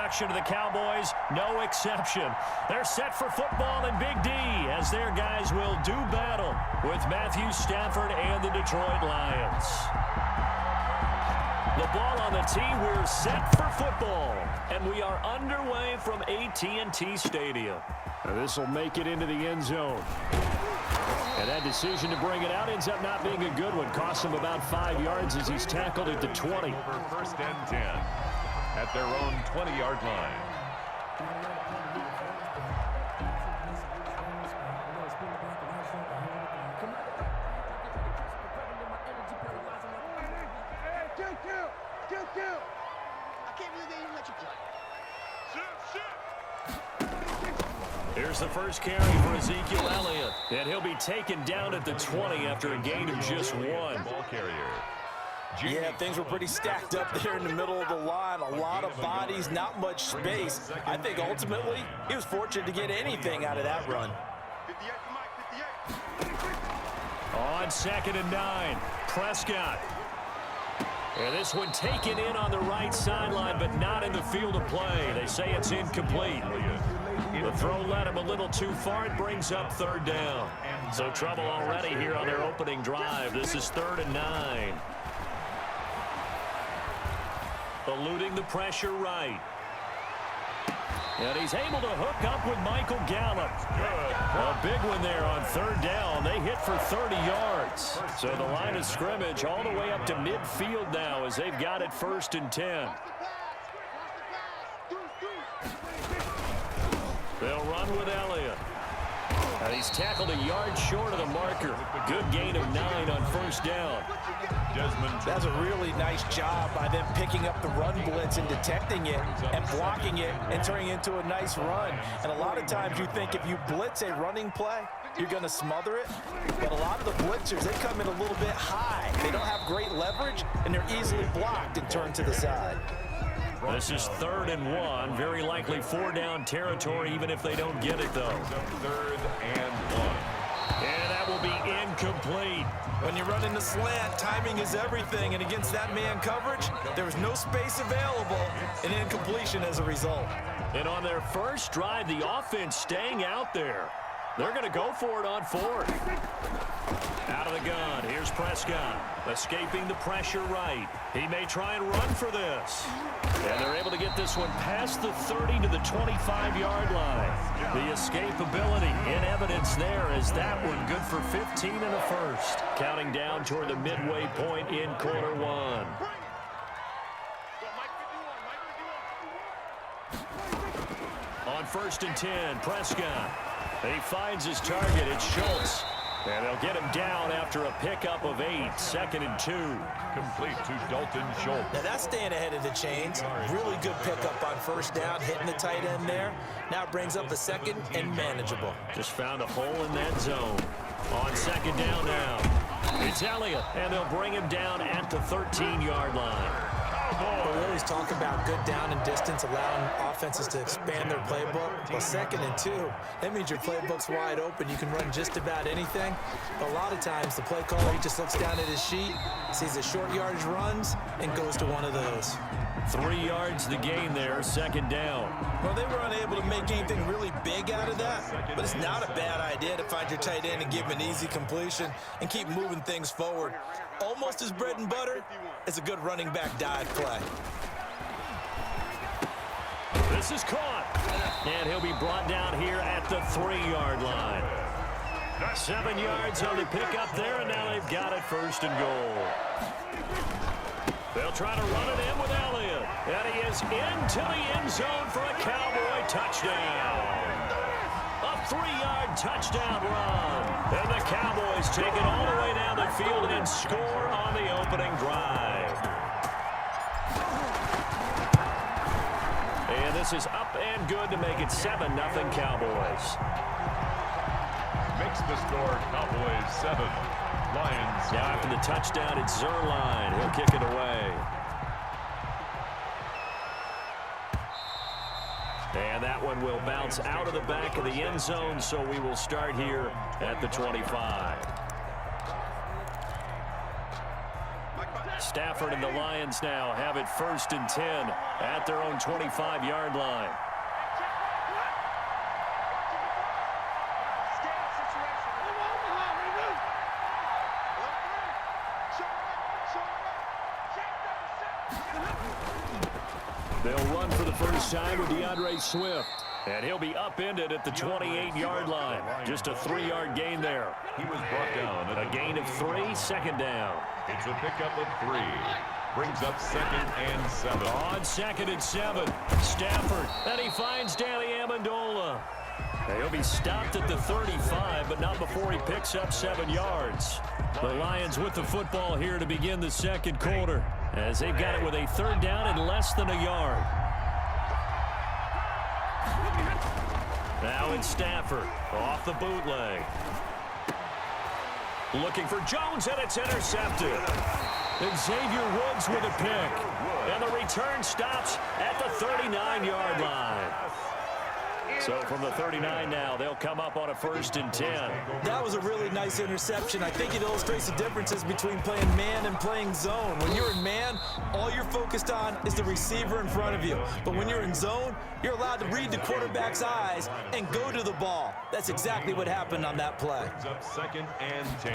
introduction to the Cowboys, no exception. They're set for football in Big D as their guys will do battle with Matthew Stafford and the Detroit Lions. The ball on the tee, we're set for football, and we are underway from AT&T Stadium. This will make it into the end zone. And that decision to bring it out ends up not being a good one. Costs him about 5 yards as he's tackled at the 20. Over first and 10 at their own 20-yard line. Here's the first carry for Ezekiel Elliott, and he'll be taken down at the 20 after a gain of just 1. Ball carrier. Yeah, things were pretty stacked up there in the middle of the line. A lot of bodies, not much space. I think ultimately he was fortunate to get anything out of that run. On 2nd and 9, Prescott. And this one taken in on the right sideline, but not in the field of play. They say it's incomplete. The throw led him a little too far. It brings up 3rd down. So trouble already here on their opening drive. This is 3rd and 9. Eluding the pressure right. And he's able to hook up with Michael Gallup. A big one there on 3rd down. They hit for 30 yards. So the line of scrimmage all the way up to midfield now as they've got it 1st and 10. They'll run with Elliott. And he's tackled a yard short of the marker. Good gain of 9 on 1st down. That's a really nice job by them picking up the run blitz and detecting it and blocking it and turning it into a nice run. And a lot of times you think if you blitz a running play, you're going to smother it. But a lot of the blitzers, they come in a little bit high. They don't have great leverage, and they're easily blocked and turned to the side. This is 3rd and 1. Very likely 4-down territory, even if they don't get it, though. 3rd and 1. And that will be incomplete. When you run in the slant, timing is everything. And against that man coverage, there was no space available, and incompletion as a result. And on their first drive, the offense staying out there. They're going to go for it on 4th. Out of the gun, here's Prescott. Escaping the pressure right. He may try and run for this. And they're able to get this one past the 30 to the 25-yard line. The escapability in evidence there as that one good for 15 and a first. Counting down toward the midway point in quarter 1. On 1st and 10, Prescott. He finds his target. It's Schultz. And they'll get him down after a pickup of 8. 2nd and 2. Complete to Dalton Schultz. Now that's staying ahead of the chains. Really good pickup on 1st down, hitting the tight end there. Now it brings up the 2nd and manageable. Just found a hole in that zone. On 2nd down now. It's Elliott, and they'll bring him down at the 13-yard line. We always talk about good down and distance, allowing offenses to expand their playbook. Well, 2nd and 2, that means your playbook's wide open. You can run just about anything. But a lot of times, the play caller, he just looks down at his sheet, sees the short yardage runs, and goes to one of those. 3 yards the gain there, 2nd down. Well, they were unable to make anything really big out of that, but it's not a bad idea to find your tight end and give him an easy completion and keep moving things forward. Almost as bread and butter as a good running back dive play. This is caught, and he'll be brought down here at the 3-yard line. 7 yards on the pickup there, and now they've got it 1st and goal. They'll try to run it in with Elliott, and he is into the end zone for a Cowboy touchdown. A 3-yard touchdown run, and the Cowboys take it all the way down the field and score on the opening drive. And this is up and good to make it 7-0 Cowboys. Makes the score Cowboys 7. Lions 7. Now after the touchdown, it's Zerline. He'll kick it away. And that one will bounce out of the back of the end zone, so we will start here at the 25. Stafford and the Lions now have it 1st and 10 at their own 25-yard line. They'll run for the first time with DeAndre Swift. And he'll be upended at the 28-yard line. Just a 3-yard gain there. He was brought down. A gain of 3, 2nd down. It's a pickup of 3. Brings up 2nd and 7. On 2nd and 7, Stafford. And he finds Danny Amendola. He'll be stopped at the 35, but not before he picks up 7 yards. The Lions with the football here to begin the 2nd quarter, as they've got it with a 3rd down and less than a yard. Now it's Stafford off the bootleg. Looking for Jones, and it's intercepted. Xavier Woods with a pick. And the return stops at the 39-yard line. So from the 39 now, they'll come up on a 1st and 10. That was a really nice interception. I think it illustrates the differences between playing man and playing zone. When you're in man, all you're focused on is the receiver in front of you. But when you're in zone, you're allowed to read the quarterback's eyes and go to the ball. That's exactly what happened on that play. Up 2nd and 10.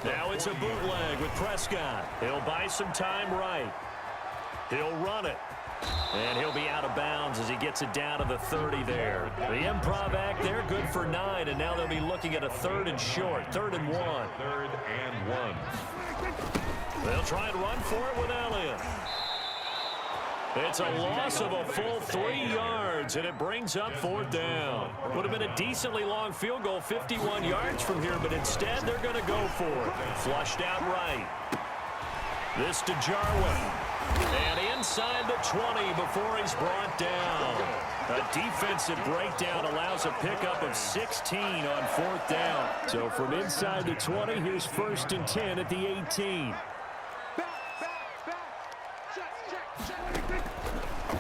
Now it's a bootleg with Prescott. He'll buy some time right. He'll run it. And he'll be out of bounds as he gets it down to the 30 there. The improv act there, good for 9, and now they'll be looking at a 3rd and short, 3rd and 1. 3rd and 1. They'll try and run for it with Elliott. It's a loss of a full 3 yards, and it brings up 4th down. Would have been a decently long field goal, 51 yards from here, but instead they're going to go for it. Flushed out right. This to Jarwin. And inside the 20 before he's brought down. A defensive breakdown allows a pickup of 16 on 4th down. So from inside the 20, here's 1st and 10 at the 18.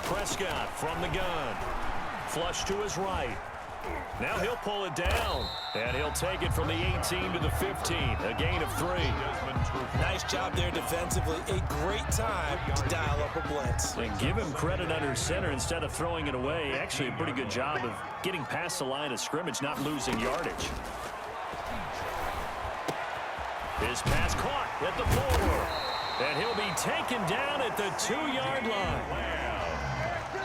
Prescott from the gun. Flush to his right. Now he'll pull it down, and he'll take it from the 18 to the 15, a gain of 3. Nice job there defensively. A great time to dial up a blitz. And give him credit under center instead of throwing it away. Actually, a pretty good job of getting past the line of scrimmage, not losing yardage. His pass caught at the 4, and he'll be taken down at the 2-yard line.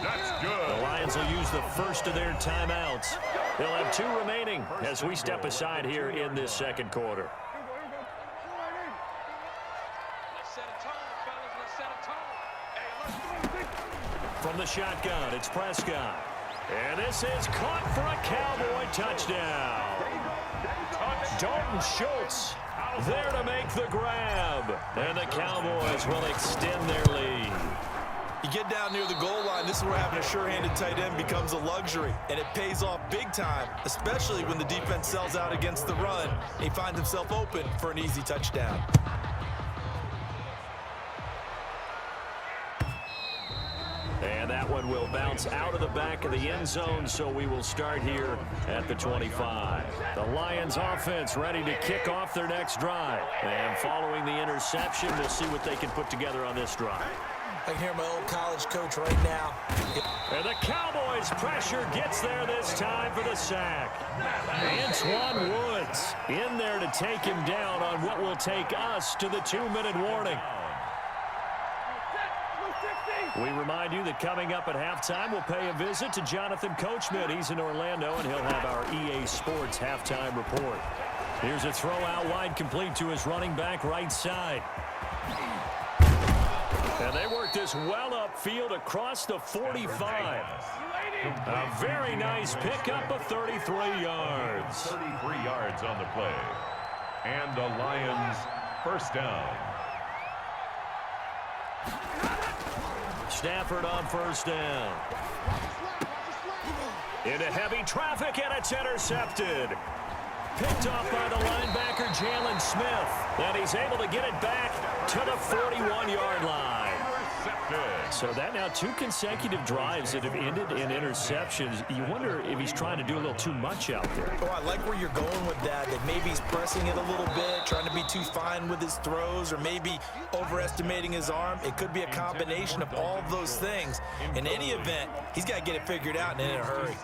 That's good. The Lions will use the first of their timeouts. They'll have 2 remaining as we step aside here in this 2nd quarter. From the shotgun, it's Prescott. And this is caught for a Cowboy touchdown. Dalton Schultz there to make the grab. And the Cowboys will extend their lead. You get down near the goal line, this is where having a sure-handed tight end becomes a luxury, and it pays off big time, especially when the defense sells out against the run, and he finds himself open for an easy touchdown. And that one will bounce out of the back of the end zone, so we will start here at the 25. The Lions offense ready to kick off their next drive. And following the interception, we'll see what they can put together on this drive. I can hear my old college coach right now. And the Cowboys pressure gets there this time for the sack. Antoine Woods in there to take him down on what will take us to the 2-minute warning. We remind you that coming up at halftime, we'll pay a visit to Jonathan Coachman. He's in Orlando, and he'll have our EA Sports halftime report. Here's a throw out wide, complete to his running back right side. And they work this well upfield across the 45. A very nice pickup of 33 yards. 33 yards on the play. And the Lions first down. Stafford on first down. Into heavy traffic, and it's intercepted. Picked off by the linebacker, Jalen Smith. And he's able to get it back to the 41-yard line. intercepted. So that now 2 consecutive drives that have ended in interceptions. You wonder if he's trying to do a little too much out there. Oh, I like where you're going with that maybe he's pressing it a little bit, trying to be too fine with his throws, or maybe overestimating his arm. It could be a combination of all of those things. In any event, he's got to get it figured out and in a hurry.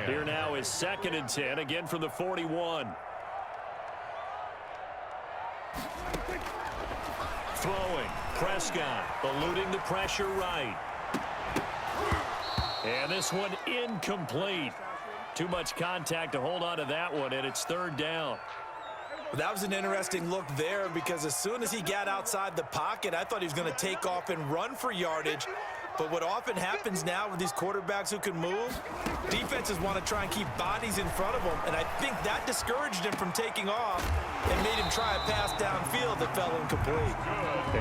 Here now is 2nd and 10, again from the 41. Throwing, Prescott, eluding the pressure right. And this one incomplete. Too much contact to hold on to that one, and it's 3rd down. That was an interesting look there, because as soon as he got outside the pocket, I thought he was going to take off and run for yardage. But what often happens now with these quarterbacks who can move, defenses want to try and keep bodies in front of them, and I think that discouraged him from taking off and made him try a pass downfield that fell incomplete.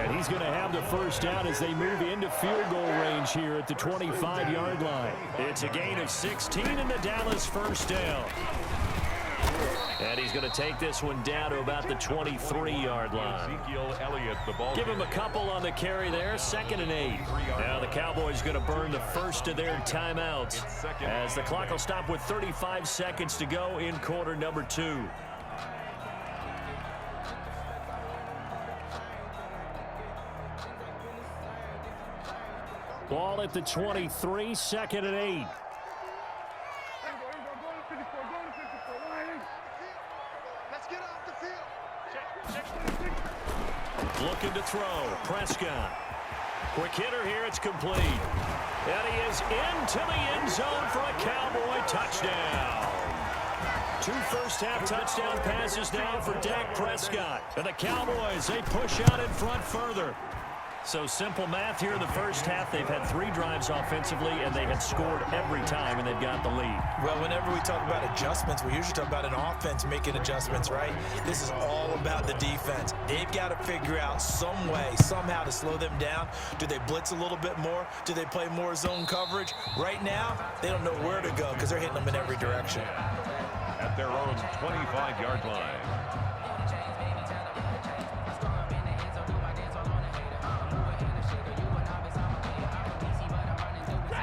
And he's going to have the 1st down as they move into field goal range here at the 25-yard line. It's a gain of 16 in the Dallas 1st down. And he's going to take this one down to about the 23-yard line. Give him a couple on the carry there. 2nd and 8. Now the Cowboys going to burn the first of their timeouts as the clock will stop with 35 seconds to go in quarter number 2. Ball at the 23, 2nd and 8. Looking to throw. Prescott. Quick hitter here. It's complete. And he is into the end zone for a Cowboy touchdown. 2 first-half touchdown passes now for Dak Prescott. And the Cowboys, they push out in front further. So simple math here in the first half. They've had 3 drives offensively, and they have scored every time, and they've got the lead. Well, whenever we talk about adjustments, we usually talk about an offense making adjustments, right? This is all about the defense. They've got to figure out some way, somehow to slow them down. Do they blitz a little bit more? Do they play more zone coverage? Right now, they don't know where to go because they're hitting them in every direction. At their own 25-yard line.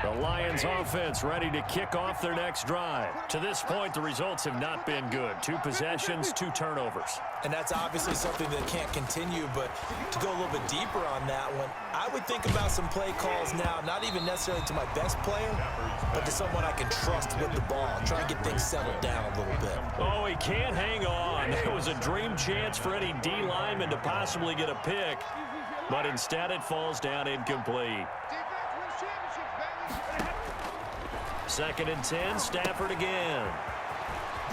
The Lions offense ready to kick off their next drive. To this point, the results have not been good. 2 possessions, 2 turnovers. And that's obviously something that can't continue, but to go a little bit deeper on that one, I would think about some play calls now, not even necessarily to my best player, but to someone I can trust with the ball. Try and get things settled down a little bit. Oh, he can't hang on. It was a dream chance for any D lineman to possibly get a pick, but instead it falls down incomplete. 2nd and 10, Stafford again.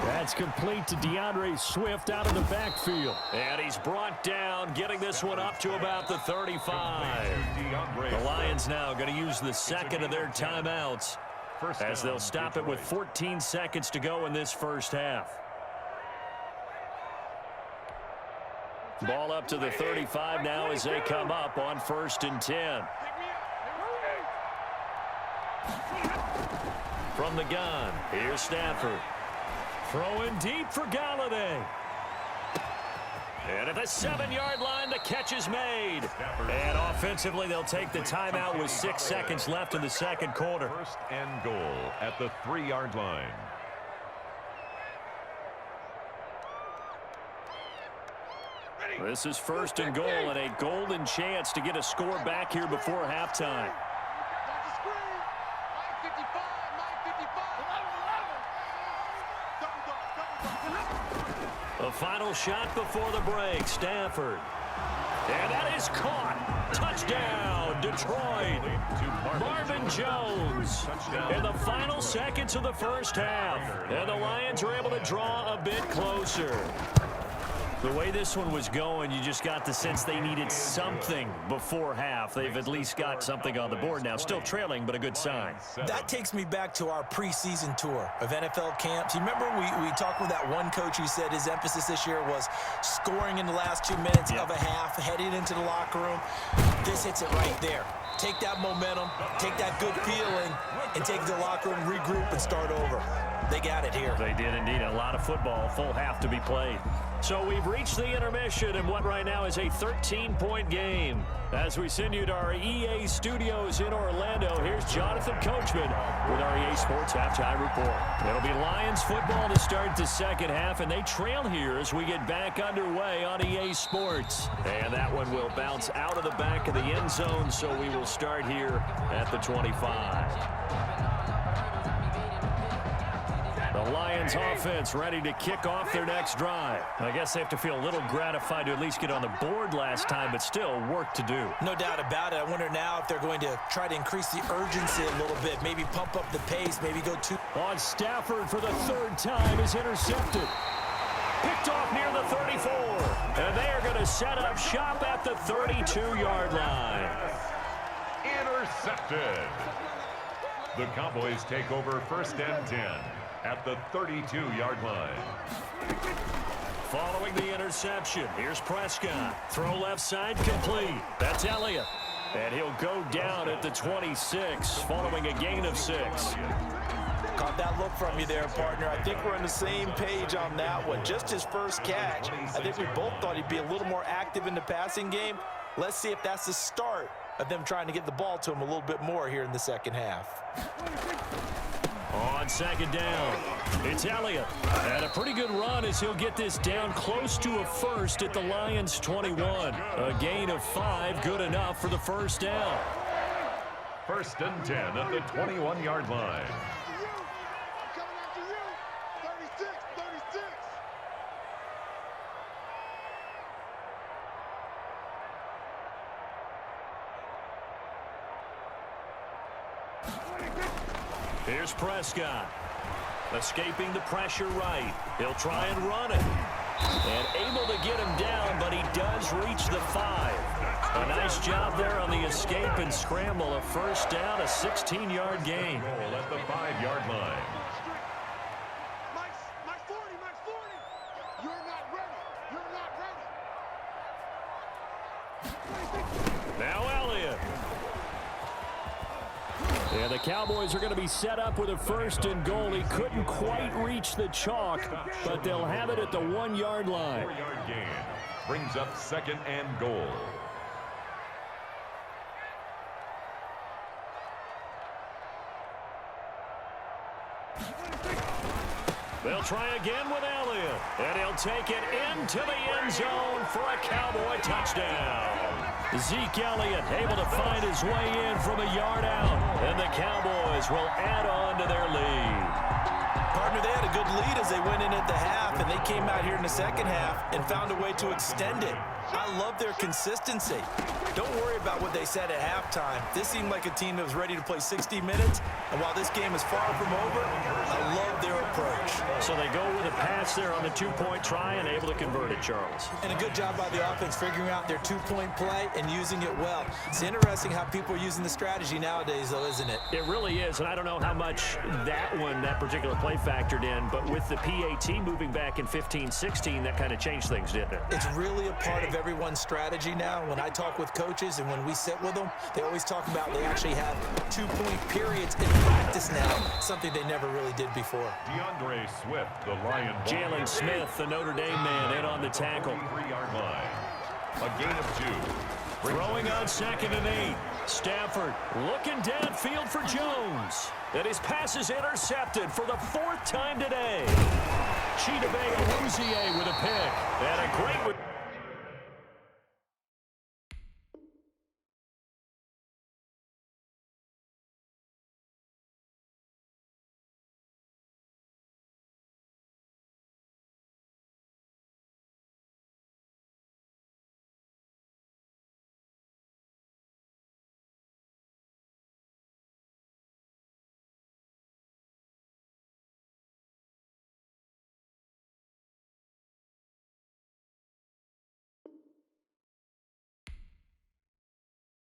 That's complete to DeAndre Swift out of the backfield. And he's brought down, getting this one up to about the 35. The Lions now going to use the 2nd of their timeouts as they'll stop it with 14 seconds to go in this first half. Ball up to the 35 now as they come up on 1st and 10. From the gun, here's Stafford. Throwing deep for Galladay. And at the 7-yard line, the catch is made. And offensively, they'll take the timeout with 6 seconds left in the 2nd quarter. 1st and goal at the 3-yard line. This is 1st and goal, and a golden chance to get a score back here before halftime. The final shot before the break, Stafford. And that is caught. Touchdown, Detroit. Marvin Jones in the final seconds of the first half. And the Lions are able to draw a bit closer. The way this one was going, you just got the sense they needed something before half. They've at least got something on the board now. Still trailing, but a good sign. That takes me back to our preseason tour of NFL camps. You remember we talked with that one coach who said his emphasis this year was scoring in the last 2 minutes of a half, heading into the locker room. This hits it right there. take that momentum, take that good feeling, and take it to the locker room, regroup, and start over. They got it here. They did indeed. A lot of football, full half to be played. So we've reached the intermission in what right now is a 13-point game. As we send you to our EA studios in Orlando, here's Jonathan Coachman with our EA Sports Halftime Report. It'll be Lions football to start the second half, and they trail here as we get back underway on EA Sports. And that one will bounce out of the back of the end zone, so we will start here at the 25. The Lions offense ready to kick off their next drive. I guess they have to feel a little gratified to at least get on the board last time, but still work to do. No doubt about it. I wonder now if they're going to try to increase the urgency a little bit, maybe pump up the pace, maybe go too. On Stafford for the third time is intercepted. Picked off near the 34. And they are going to set up shop at the 32-yard line. Intercepted. The Cowboys take over 1st and 10. At the 32-yard line. Following the interception, here's Prescott. Throw left side complete. That's Elliott. And he'll go down at the 26 following a gain of 6. Caught that look from you there, partner. I think we're on the same page on that one. Just his first catch. I think we both thought he'd be a little more active in the passing game. Let's see if that's the start of them trying to get the ball to him a little bit more here in the second half. On second down, it's Elliott. And a pretty good run as he'll get this down close to a first at the Lions' 21. A gain of 5, good enough for the first down. 1st and 10 at the 21-yard line. Here's Prescott. Escaping the pressure right. He'll try and run it. And able to get him down, but he does reach the 5. A nice job there on the escape and scramble. A first down, a 16-yard gain. Goal at the 5-yard line. Mike 40. You're not ready. Now Elliott. And the Cowboys are going to be set up with a 1st and goal. He couldn't quite reach the chalk, but they'll have it at the 1-yard line. 4-yard gain brings up 2nd and goal. They'll try again with Elliott, and he'll take it into the end zone for a Cowboy touchdown. Zeke Elliott able to find his way in from a yard out, and the Cowboys will add on to their lead. Partner, they had a good lead as they went in at the half, and they came out here in the second half and found a way to extend it. I love their consistency. Don't worry about what they said at halftime. This seemed like a team that was ready to play 60 minutes, and while this game is far from over, I love their approach. So they go with a pass there on the 2-point try and able to convert it, Charles. And a good job by the offense figuring out their 2-point play and using it well. It's interesting how people are using the strategy nowadays, though, isn't it? It really is, and I don't know how much that particular play factored in, but with the PAT moving back in 15-16, that kind of changed things, didn't it? It's really a part of everyone's strategy now. When I talk with coaches and when we sit with them, they always talk about they actually have 2-point periods in practice now, something they never really did before. DeAndre Swift, the Lion. Jalen Smith, the Notre Dame man, in on the tackle. 3-yard line. A gain of 2. Throwing on 2nd and 8. Stafford looking downfield for Jones. And his pass is intercepted for the 4th time today. Chidobe Awuzie with a pick. And a great